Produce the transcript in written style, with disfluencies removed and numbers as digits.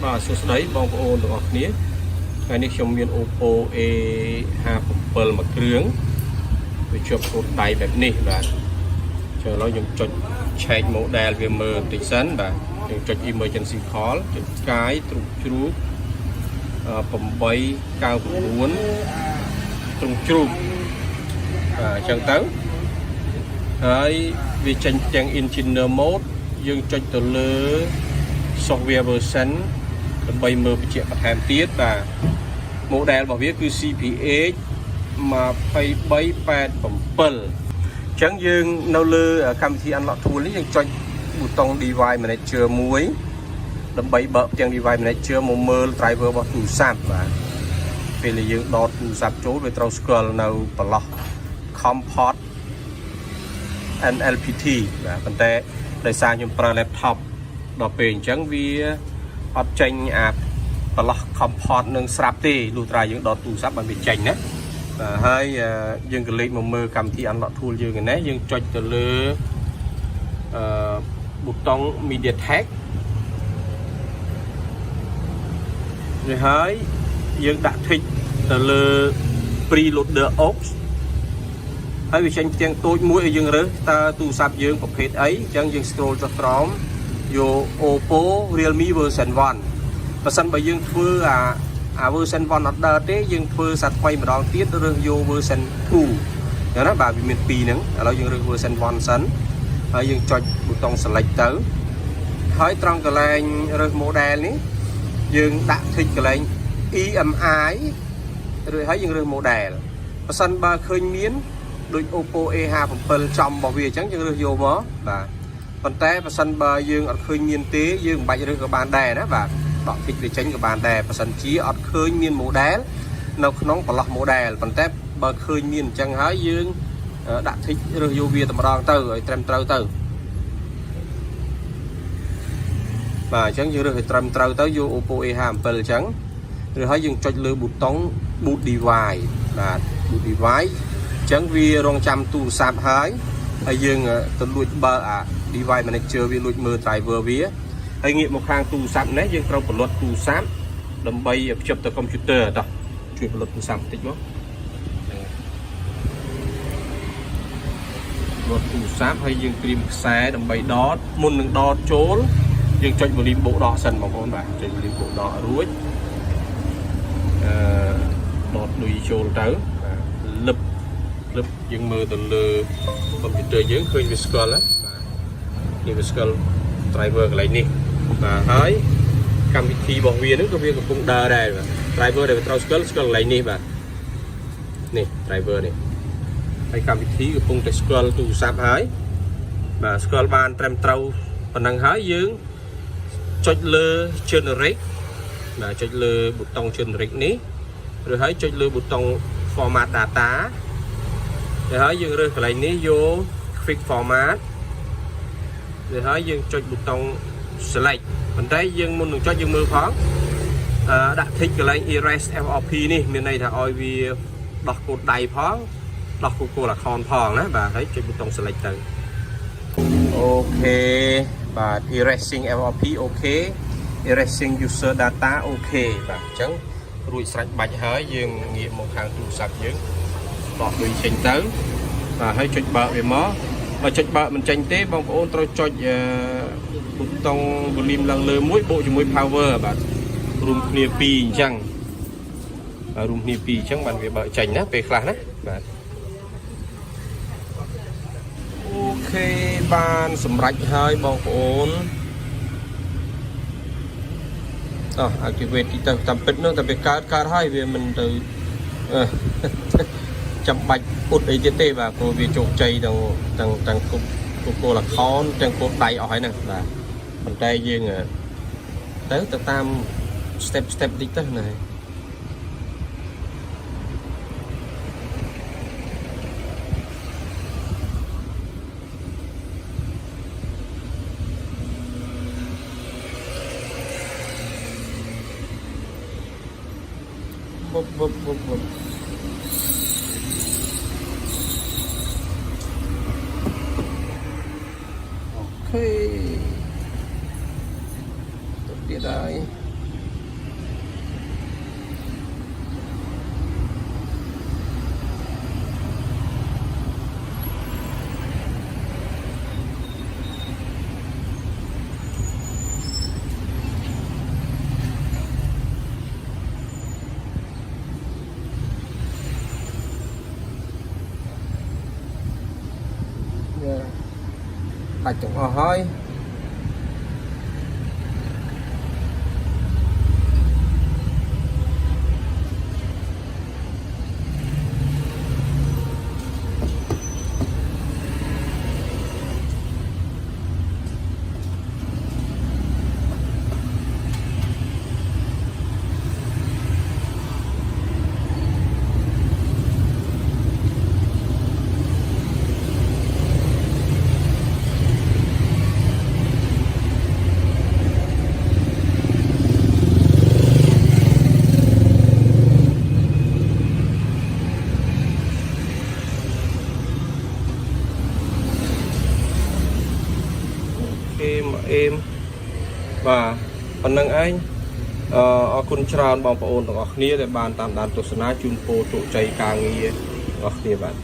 បាទសួស្តីបងប្អូនទាំងអស់គ្នាថ្ងៃនេះខ្ញុំមាន Oppo A57 មួយគ្រឿងវាជាប់កូនដៃបែបនេះបាទចុះឥឡូវខ្ញុំចុច check model វាមើលបន្តិចសិនបាទខ្ញុំចុច emergency call ចុចស្កាយទ្រុងជ្រូក899ទ្រុងជ្រូកអញ្ចឹងទៅហើយវាចេញទាំង engineer mode យើងចុចទៅលើ software version ដើម្បីមើលបញ្ជាក់បន្ថែមទៀតបាទ model របស់វាគឺ CPH 2387 អញ្ចឹងយើងនៅលើកម្មវិធី Unlock Tool នេះយើងចុចប៊ូតុង Device Manager មួយដើម្បីបើកទាំង Device Manager មកមើល driver របស់ទូរស័ព្ទបាទពេលដែលយើងដកទូរស័ព្ទចូលវាត្រូវស្គាល់នៅប្រឡោះ Comport NLPT បាទប៉ុន្តែដោយសារខ្ញុំប្រើ laptop ដល់ពេលអញ្ចឹងវាអត់ចេញអាប្រឡោះ Comport នឹងស្រាប់ទេលុះត្រាយើងដកទូរស័ព្ទបានវាចេញណាហើយយើងក៏លេខមកមើលកម្មវិធី Unlock Tool យើងឯនេះយើងចុចទៅលើប៊ូតុង MediaTek នេះហើយយើងដាក់ tick ទៅលើ Preloader Aux ហើយវាចេញផ្ទាំងតូចមួយឲ្យយើងរើសតើទូរស័ព្ទយើងប្រភេទអីអញ្ចឹងយើង scroll ចុះក្រោមយក Oppo Realme version 1 បើសិនបើយើងធ្វើអា version 1 អត់ដើរទេយើងធ្វើសាថ្មីម្ដងទៀតរើសយក version 2 អញ្ចឹងណាបាទវាមាន2ហ្នឹងឥឡូវយើងរើស version 1 សិនហើយយើងចុចប៊ូតុង select ទៅហើយត្រង់កន្លែងរើស model នេះយើងដាក់ tick កន្លែង EMI ឬហើយយើងរើស model បើសិនបើឃើញមានដូច Oppo A57 ចំរបស់វាអញ្ចឹងយើងរើសយកមកបាទប៉ុន្តែបើសិនបើយើងអត់ឃើញមានទេយើងមិនបាច់រើសក៏បានដែរណាបាទដក tick វាចេញក៏បានដែរបើសិនជាអត់ឃើញមាន model នៅក្នុងប្រឡោះ model ប៉ុន្តែបើឃើញមានអញ្ចឹងហើយយើងដាក់ tick រើសយកវាតែម្ដងទៅឲ្យត្រឹមត្រូវទៅបាទអញ្ចឹងយើងរើសឲ្យត្រឹមត្រូវទៅយក Oppo A57 អញ្ចឹងឬហើយយើងចុចលើប៊ូតុង boot device បាទ boot device អញ្ចឹងវារងចាំទូរស័ព្ទហើយយើងទៅលួចបើអា device manager វាលួចមើល driver វាហើយងាកមកខាងទូរស័ព្ទនេះយើងត្រូវផលិតទូរស័ព្ទដើម្បីភ្ជាប់ទៅកុំព្យូទ័រតោះជួយផលិតទូរស័ព្ទបន្តិចមកផលិតទូរស័ព្ទហើយយើងត្រៀមខ្សែដើម្បីដតមុននឹងដតចូលយើងចុច volume បូកដកសិនបងប្អូនបាទចុច volume បូកដករួចដតលុយចូលទៅបាទលឹបយើងមើលទៅលើកុំព្យូទ័រយើងឃើញវាស្គាល់ណាបាទនេះវាស្គាល់ driver កន្លែងនេះបាទហើយកម្មវិធីរបស់វានឹងក៏វាកំពុងដើរដែរបាទ driver ដែលវាត្រូវស្គាល់កន្លែងនេះបាទនេះ driver នេះហើយកម្មវិធីកំពុងតែស្គាល់ទូរស័ព្ទហើយបាទស្គាល់បានត្រឹមត្រូវប៉ុណ្ណឹងហើយយើងចុចលើ generate បាទចុចលើប៊ូតុង generate នេះឬហើយចុចលើប៊ូតុង format data ហើយយើងរើសកន្លែងនេះយក quick format ហើយយើងចុចប៊ូតុង select ប៉ុន្តែយើងមុននឹងចុចយើងមើលផងដាក់ tick កន្លែង erase FRP នេះមានន័យថាឲ្យវាដោះកូដដៃផងដោះកូដ account ផងណាបាទហើយចុចប៊ូតុង select ទៅអូខេបាទ erasing FRP អូខេ erasing user data អូខេបាទអញ្ចឹងរួចស្រេចបាច់ហើយយើងងាកមកខាងទូរស័ព្ទយើងដកលុយចេញទៅបាទហើយចុចបើកវាមកបើចុចបើកមិនចេញទេបងប្អូនត្រូវចុចប៊ូតុង volume ឡើងលើមួយបូកជាមួយ power បាទរួមគ្នា2អញ្ចឹងរួមគ្នា2អញ្ចឹងបានវាបើកចេញណាពេលខ្លះណាបាទអូខេបានសម្រេចហើយបងប្អូនactivate ទីទៅតាមពិតនោះតែវាកើតហើយវាមិនទៅចាំបាច់ពុតអីទៀតទេបាទព្រោះវាជោគជ័យទាំងគោល account ទាំងគោលដៃអស់ហើយហ្នឹងបាទប៉ុន្តែយើងទៅតាម step តិចទៅណាបបអូខេ ទៀតហើយ đặt trong ở hơi em và phần năng anh ở con tràn bằng bộ ổn củaគ្នាđể bàn tạm đàn tổ sna chun po tổ chạy càng nghi ở kia bạn